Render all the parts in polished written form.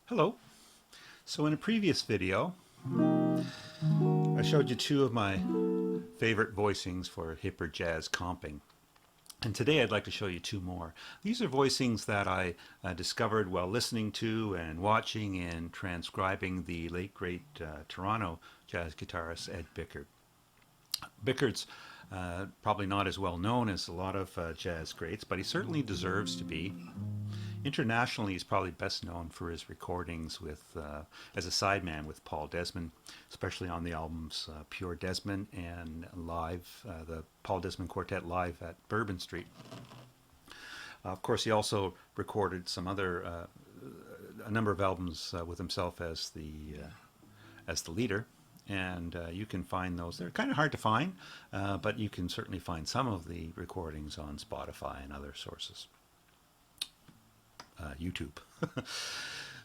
Hello. So in a previous video, I showed you two of my favorite voicings for hipper jazz comping. And today I'd like to show you two more. These are voicings that I discovered while listening to and watching and transcribing the late great Toronto jazz guitarist Ed Bickert. Bickert's probably not as well known as a lot of jazz greats, but he certainly deserves to be. Internationally, he's probably best known for his recordings with as a sideman with Paul Desmond, especially on the albums Pure Desmond and live, the Paul Desmond Quartet live at Bourbon Street. Of course, he also recorded some other a number of albums with himself as the leader, and you can find those. They're kind of hard to find, but you can certainly find some of the recordings on Spotify and other sources. YouTube.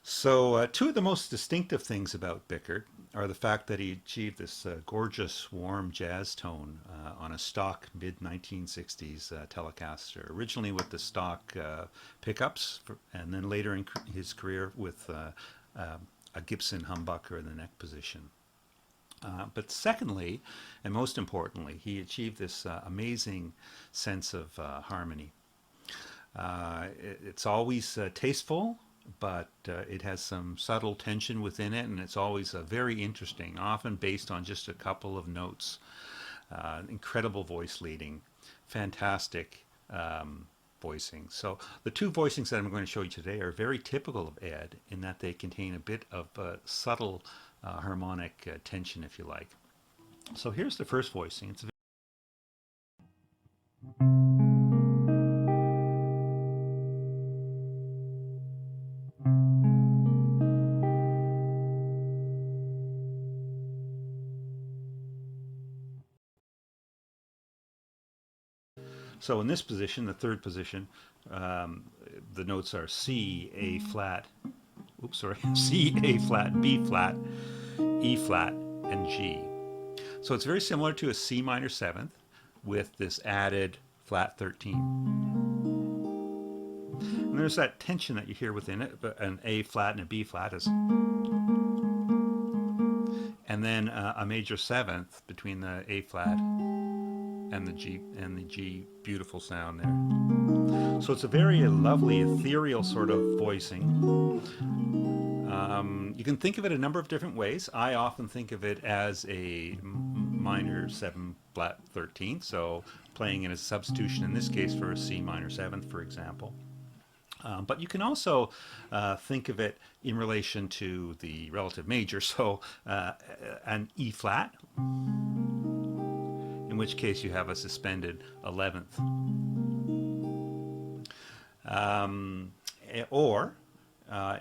So two of the most distinctive things about Bickert are the fact that he achieved this gorgeous warm jazz tone on a stock mid-1960s Telecaster, originally with the stock pickups, and then later in his career with a Gibson humbucker in the neck position. But secondly, and most importantly, he achieved this amazing sense of harmony. It's always tasteful, but it has some subtle tension within it, and it's always very interesting, often based on just a couple of notes. Incredible voice leading, fantastic voicing. So the two voicings that I'm going to show you today are very typical of Ed in that they contain a bit of subtle harmonic tension, if you like. So here's the first voicing. It's So in this position, the third position, the notes are C, A flat, oops, sorry, C, A flat, B flat, E flat, and G. So it's very similar to a C minor seventh with this added flat 13. And there's that tension that you hear within it, but an A flat and a B flat is, and then a major seventh between the A flat and the G, beautiful sound there. So it's a very lovely, ethereal sort of voicing. You can think of it a number of different ways. I often think of it as a minor 7 flat 13th, so playing it as a substitution in this case for a C minor 7th, for example. But you can also think of it in relation to the relative major, so an E flat, in which case you have a suspended 11th. Or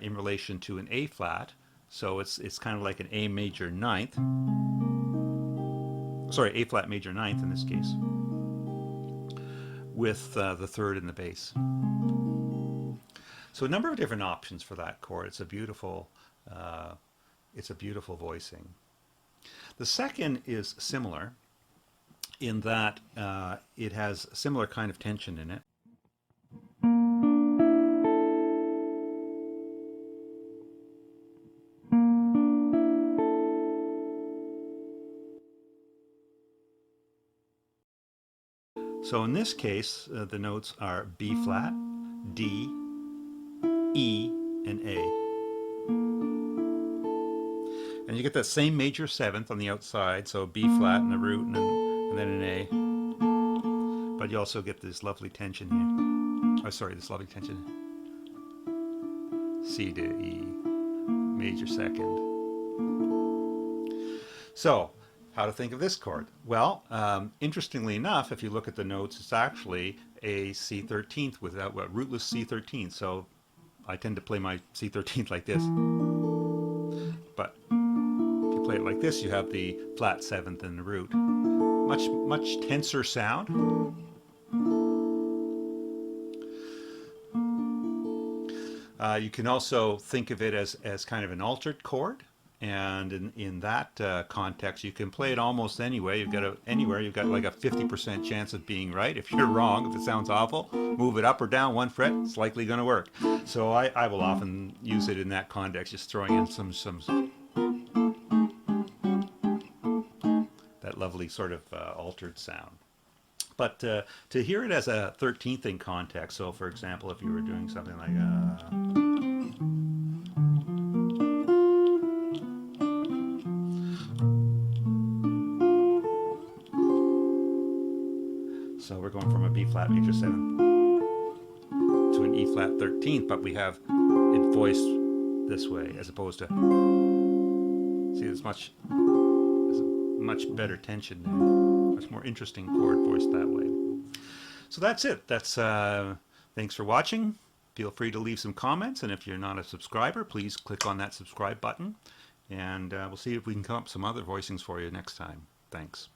in relation to an A flat, so it's kind of like an A major ninth, sorry, A flat major ninth in this case, with the third in the bass. So a number of different options for that chord. It's a beautiful voicing. The second is similar in that it has a similar kind of tension in it. So in this case, the notes are B flat, D, E, and A. And you get that same major seventh on the outside, so B flat in the root and then an A. But you also get this lovely tension here. Oh, sorry, this lovely tension. C to E, major second. So, how to think of this chord? Well, interestingly enough, if you look at the notes, it's actually a C13th without a rootless C13th. So I tend to play my C13th like this. But if you play it like this, you have the flat 7th in the root. Much tenser sound. You can also think of it as kind of an altered chord, And in that context, you can play it almost anyway. Anywhere. You've got like a 50% chance of being right. If you're wrong, if it sounds awful, move it up or down 1 fret. It's likely going to work. So I will often use it in that context, just throwing in some that lovely sort of altered sound. But to hear it as a 13th in context, so for example, if you were doing something like so we're going from a B flat major 7 to an E flat 13th, but we have it voiced this way as opposed to, see, there's much better tension there, much more interesting chord voiced that way. So that's it. That's thanks for watching. Feel free to leave some comments, and if you're not a subscriber, please click on that subscribe button, and we'll see if we can come up with some other voicings for you next time. Thanks.